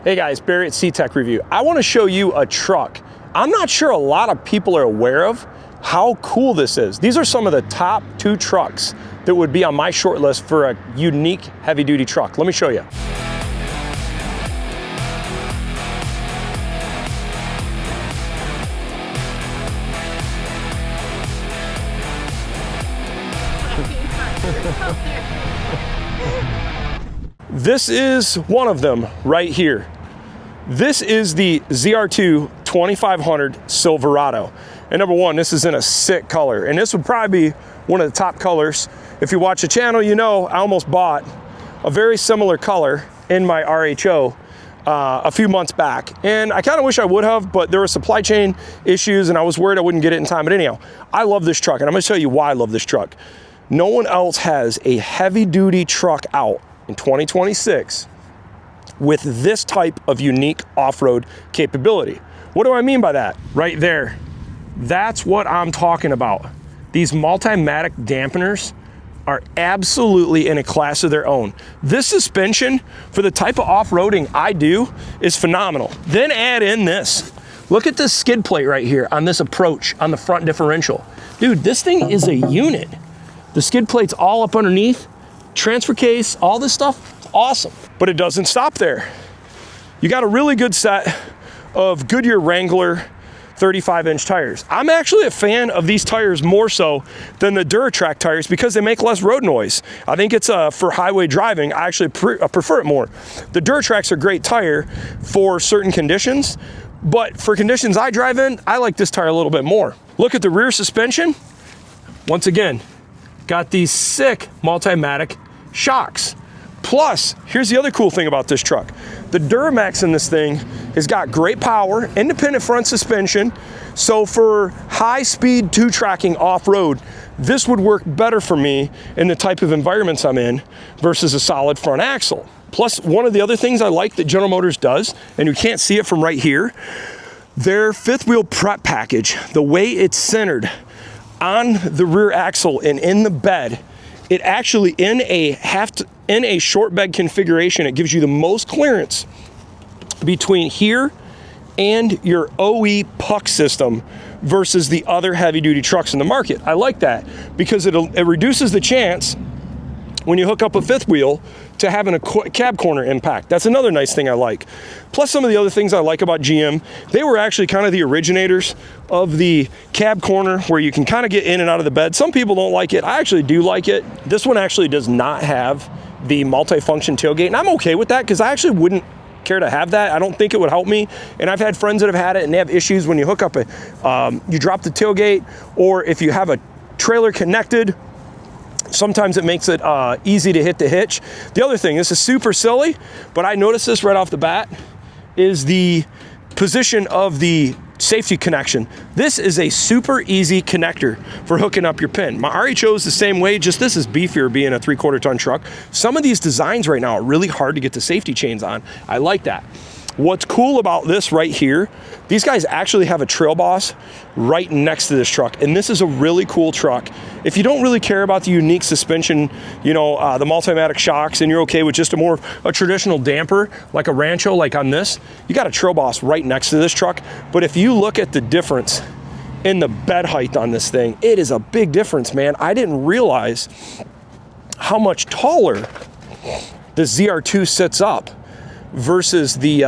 Hey guys, Barry at CTech-review. I want to show you a truck. I'm not sure a lot of people are aware of how cool this is. These are some of the top 2 trucks that would be on my short list for a unique heavy-duty truck. Let me show you. This is one of them right here. This is the ZR2 2500 Silverado. And number one, this is in a sick color. And this would probably be one of the top colors. If you watch the channel, you know I almost bought a very similar color in my RHO a few months back. And I kind of wish I would have, but there were supply chain issues and I was worried I wouldn't get it in time. But anyhow, I love this truck and I'm gonna tell you why I love this truck. No one else has a heavy duty truck out in 2026 with this type of unique off-road capability. What do I mean by that? Right there. That's what I'm talking about. These multi-matic dampeners are absolutely in a class of their own. This suspension for the type of off-roading I do is phenomenal. Then add in this. Look at this skid plate right here on this approach on the front differential. Dude, this thing is a unit. The skid plate's all up underneath. Transfer case, all this stuff, awesome. But it doesn't stop there. You got a really good set of Goodyear Wrangler 35-inch tires. I'm actually a fan of these tires more so than the Duratrack tires because they make less road noise. I think it's for highway driving, I actually prefer it more. The Duratrack's a great tire for certain conditions, but for conditions I drive in, I like this tire a little bit more. Look at the rear suspension. Once again, got these sick multi-matic shocks. Plus, here's the other cool thing about this truck. The Duramax in this thing has got great power, independent front suspension. So for high-speed 2-tracking off-road, this would work better for me in the type of environments I'm in versus a solid front axle. Plus, one of the other things I like that General Motors does, and you can't see it from right here, their fifth wheel prep package, the way it's centered on the rear axle and in the bed, it actually in a short bed configuration, it gives you the most clearance between here and your OE puck system versus the other heavy duty trucks in the market. I like that because it reduces the chance when you hook up a fifth wheel to having a cab corner impact. That's another nice thing I like. Plus some of the other things I like about GM, they were actually kind of the originators of the cab corner where you can kind of get in and out of the bed. Some people don't like it. I actually do like it. This one actually does not have the multi-function tailgate, and I'm okay with that because I actually wouldn't care to have that. I don't think it would help me. And I've had friends that have had it and they have issues when you hook up you drop the tailgate, or if you have a trailer connected, sometimes it makes it easy to hit the hitch. The other thing, this is super silly, but I noticed this right off the bat, is the position of the safety connection. This is a super easy connector for hooking up your pin. My RHO is the same way, just this is beefier being a 3/4 ton truck. Some of these designs right now are really hard to get the safety chains on. I like that. What's cool about this right here, these guys actually have a Trail Boss right next to this truck, and this is a really cool truck. If you don't really care about the unique suspension, you know, the multi-matic shocks, and you're okay with just a traditional damper, like a Rancho, like on this, you got a Trail Boss right next to this truck. But if you look at the difference in the bed height on this thing, it is a big difference, man. I didn't realize how much taller the ZR2 sits up versus the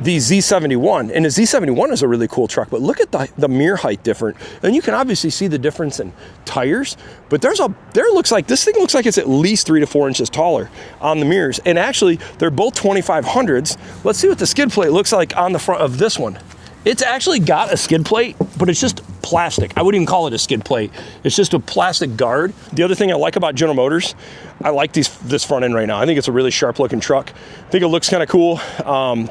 Z71. And the Z71 is a really cool truck, but look at the mirror height different. And you can obviously see the difference in tires, but this thing looks like it's at least 3 to 4 inches taller on the mirrors. And actually, they're both 2500s. Let's see what the skid plate looks like on the front of this one. It's actually got a skid plate, but it's just plastic. I wouldn't even call it a skid plate. It's just a plastic guard. The other thing I like about General Motors, I like this front end right now. I think it's a really sharp looking truck. I think it looks kind of cool.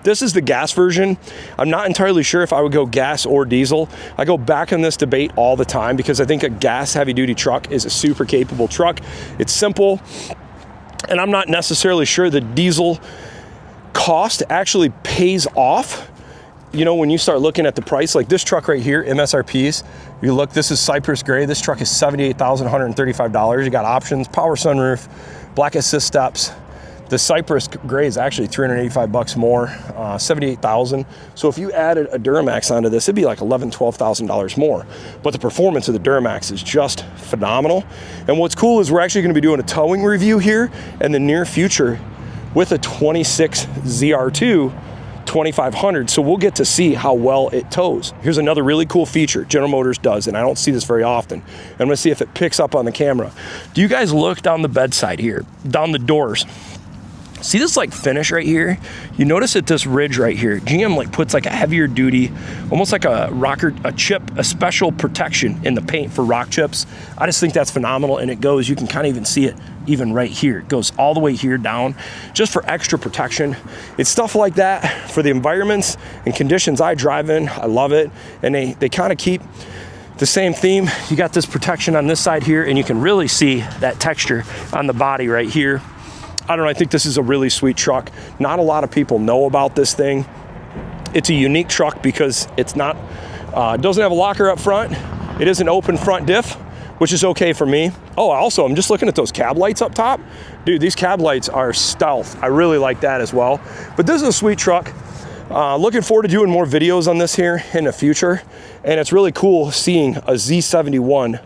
This is the gas version. I'm not entirely sure if I would go gas or diesel. I go back in this debate all the time because I think a gas heavy duty truck is a super capable truck. It's simple, and I'm not necessarily sure the diesel cost actually pays off. You know, when you start looking at the price, like this truck right here, MSRPs, you look, this is Cypress Gray. This truck is $78,135. You got options, power sunroof, black assist steps. The Cypress gray is actually 385 bucks more, 78,000. So if you added a Duramax onto this, it'd be like $11,000, $12,000 more. But the performance of the Duramax is just phenomenal. And what's cool is we're actually going to be doing a towing review here in the near future with a 26 ZR2 2500, so we'll get to see how well it tows. Here's another really cool feature General Motors does, and I don't see this very often. I'm gonna see if it picks up on the camera. Do you guys look down the bedside here, down the doors? See this like finish right here? You notice at this ridge right here, GM like puts like a heavier duty, almost like a rocker, a chip, a special protection in the paint for rock chips. I just think that's phenomenal, and it goes, you can kind of even see it even right here. It goes all the way here down, just for extra protection. It's stuff like that for the environments and conditions I drive in. I love it, and they kind of keep the same theme. You got this protection on this side here, and you can really see that texture on the body right here. I don't know, I think this is a really sweet truck. Not a lot of people know about this thing. It's a unique truck because it's not, it doesn't have a locker up front. It is an open front diff, which is okay for me. Oh, also, I'm just looking at those cab lights up top. Dude, these cab lights are stealth. I really like that as well. But this is a sweet truck. Looking forward to doing more videos on this here in the future. And it's really cool seeing a Z71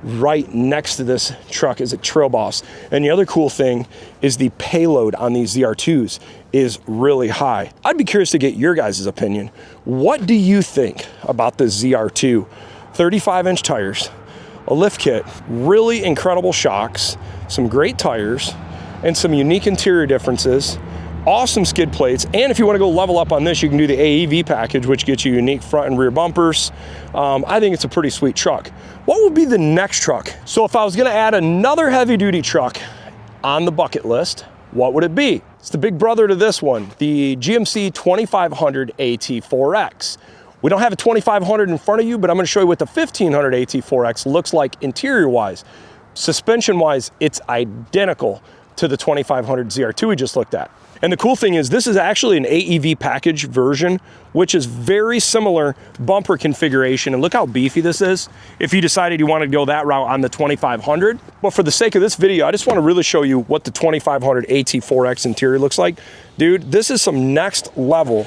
right next to this truck is a Trail Boss. And the other cool thing is the payload on these ZR2s is really high. I'd be curious to get your guys' opinion. What do you think about the ZR2? 35-inch tires, a lift kit, really incredible shocks, some great tires, and some unique interior differences, awesome skid plates, and if you want to go level up on this, you can do the AEV package, which gets you unique front and rear bumpers. I think it's a pretty sweet truck. What would be the next truck? So if I was going to add another heavy-duty truck on the bucket list, what would it be? It's the big brother to this one, the GMC 2500 AT4X. We don't have a 2500 in front of you, but I'm going to show you what the 1500 AT4X looks like interior-wise. Suspension-wise, it's identical to the 2500 ZR2 we just looked at. And the cool thing is this is actually an AEV package version, which is very similar bumper configuration. And look how beefy this is if you decided you wanted to go that route on the 2500. But for the sake of this video, I just want to really show you what the 2500 AT4X interior looks like. Dude, this is some next level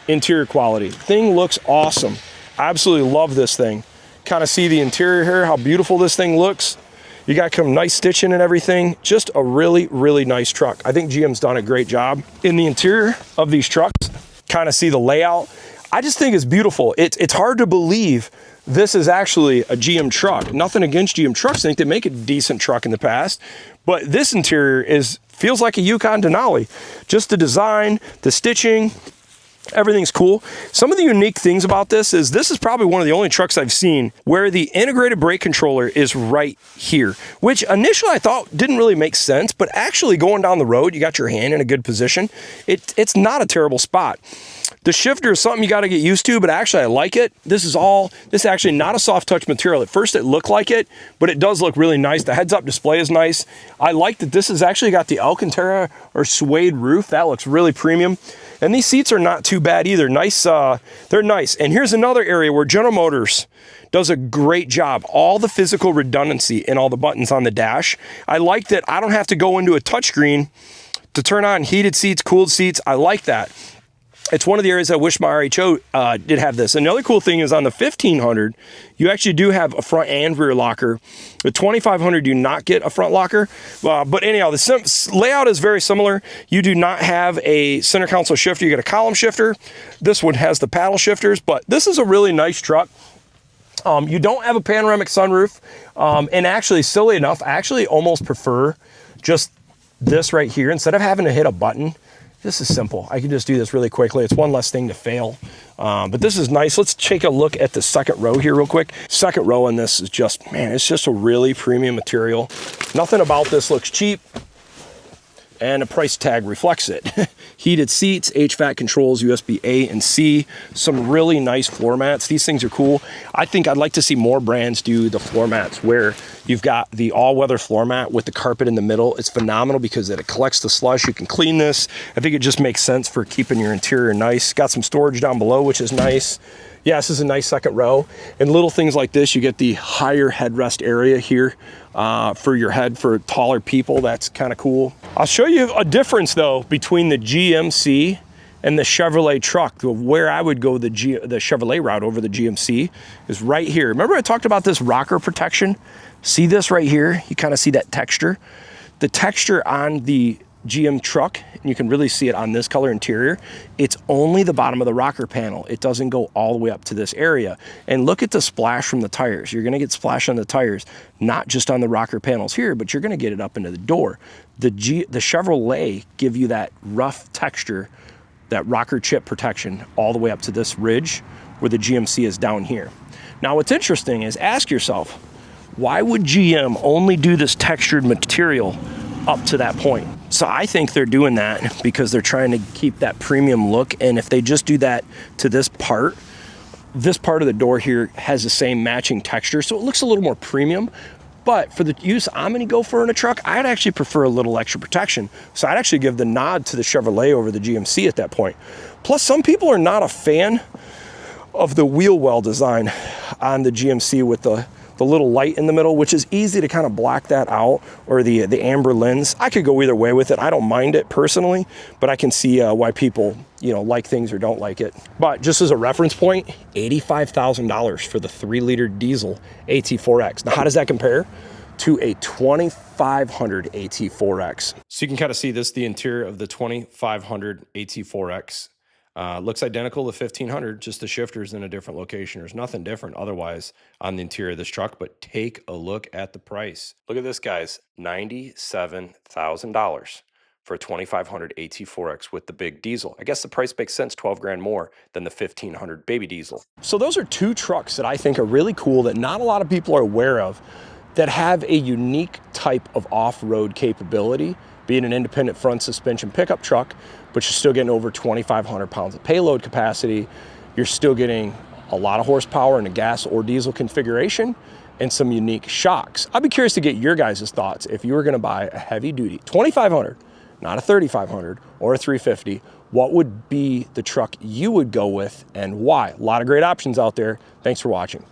interior quality. Thing looks awesome. I absolutely love this thing. Kind of see the interior here, how beautiful this thing looks. You got some nice stitching and everything. Just a really, really nice truck. I think GM's done a great job in the interior of these trucks. Kind of see the layout. I just think it's beautiful. It's hard to believe this is actually a GM truck. Nothing against GM trucks. I think they make a decent truck in the past. But this interior feels like a Yukon Denali. Just the design, the stitching, everything's cool. Some of the unique things about this is probably one of the only trucks I've seen where the integrated brake controller is right here, which initially I thought didn't really make sense, but actually going down the road, you got your hand in a good position. It's not a terrible spot. The shifter is something you got to get used to, but actually I like it. This is actually not a soft touch material. At first it looked like it, but it does look really nice. The heads up display is nice. I like that this has actually got the Alcantara or suede roof. That looks really premium. And these seats are not too bad either. Nice, they're nice. And here's another area where General Motors does a great job. All the physical redundancy in all the buttons on the dash. I like that I don't have to go into a touchscreen to turn on heated seats, cooled seats. I like that. It's one of the areas I wish my RHO did have this. And the other cool thing is on the 1500, you actually do have a front and rear locker. The 2500 do not get a front locker. But anyhow, the layout is very similar. You do not have a center console shifter. You get a column shifter. This one has the paddle shifters, but this is a really nice truck. You don't have a panoramic sunroof. And actually, silly enough, I actually almost prefer just this right here instead of having to hit a button. This is simple. I can just do this really quickly. It's one less thing to fail. But this is nice. Let's take a look at the second row here real quick. Second row on this is just, man, it's just a really premium material. Nothing about this looks cheap. And the price tag reflects it. Heated seats, HVAC controls, USB A and C, some really nice floor mats. These things are cool. I think I'd like to see more brands do the floor mats where you've got the all-weather floor mat with the carpet in the middle. It's phenomenal because it collects the slush. You can clean this. I think it just makes sense for keeping your interior nice. Got some storage down below, which is nice. Yeah, this is a nice second row. And little things like this, you get the higher headrest area here for your head for taller people. That's kind of cool. I'll show you a difference though between the GMC and the Chevrolet truck. Where I would go the Chevrolet route over the GMC is right here. Remember I talked about this rocker protection? See this right here? You kind of see that texture. The texture on the GM truck, and you can really see it on this color interior, it's only the bottom of the rocker panel. It doesn't go all the way up to this area. And look at the splash from the tires. You're gonna get splash on the tires, not just on the rocker panels here, but you're gonna get it up into the door. The Chevrolet give you that rough texture, that rocker chip protection all the way up to this ridge where the GMC is down here. Now what's interesting is, ask yourself, why would GM only do this textured material up to that point? So I think they're doing that because they're trying to keep that premium look, and if they just do that to this part of the door here has the same matching texture, so it looks a little more premium. But for the use I'm gonna go for in a truck, I'd actually prefer a little extra protection. So I'd actually give the nod to the Chevrolet over the GMC at that point. Plus, some people are not a fan of the wheel well design on the GMC with the little light in the middle, which is easy to kind of black that out, or the amber lens. I could go either way with it. I don't mind it personally, but I can see why people, you know, like things or don't like it. But just as a reference point, $85,000 for the 3-liter diesel AT4X. Now, how does that compare to a 2500 AT4X? So you can kind of see this, the interior of the 2500 AT4X. Looks identical to 1500, just the shifter's in a different location. There's nothing different otherwise on the interior of this truck, but take a look at the price. Look at this, guys, $97,000 for a 2500 AT4X with the big diesel. I guess the price makes sense, 12 grand more than the 1500 baby diesel. So those are two trucks that I think are really cool that not a lot of people are aware of, that have a unique type of off-road capability, being an independent front suspension pickup truck, but you're still getting over 2,500 pounds of payload capacity. You're still getting a lot of horsepower in a gas or diesel configuration and some unique shocks. I'd be curious to get your guys' thoughts if you were gonna buy a heavy duty 2,500, not a 3,500 or a 350, what would be the truck you would go with and why? A lot of great options out there. Thanks for watching.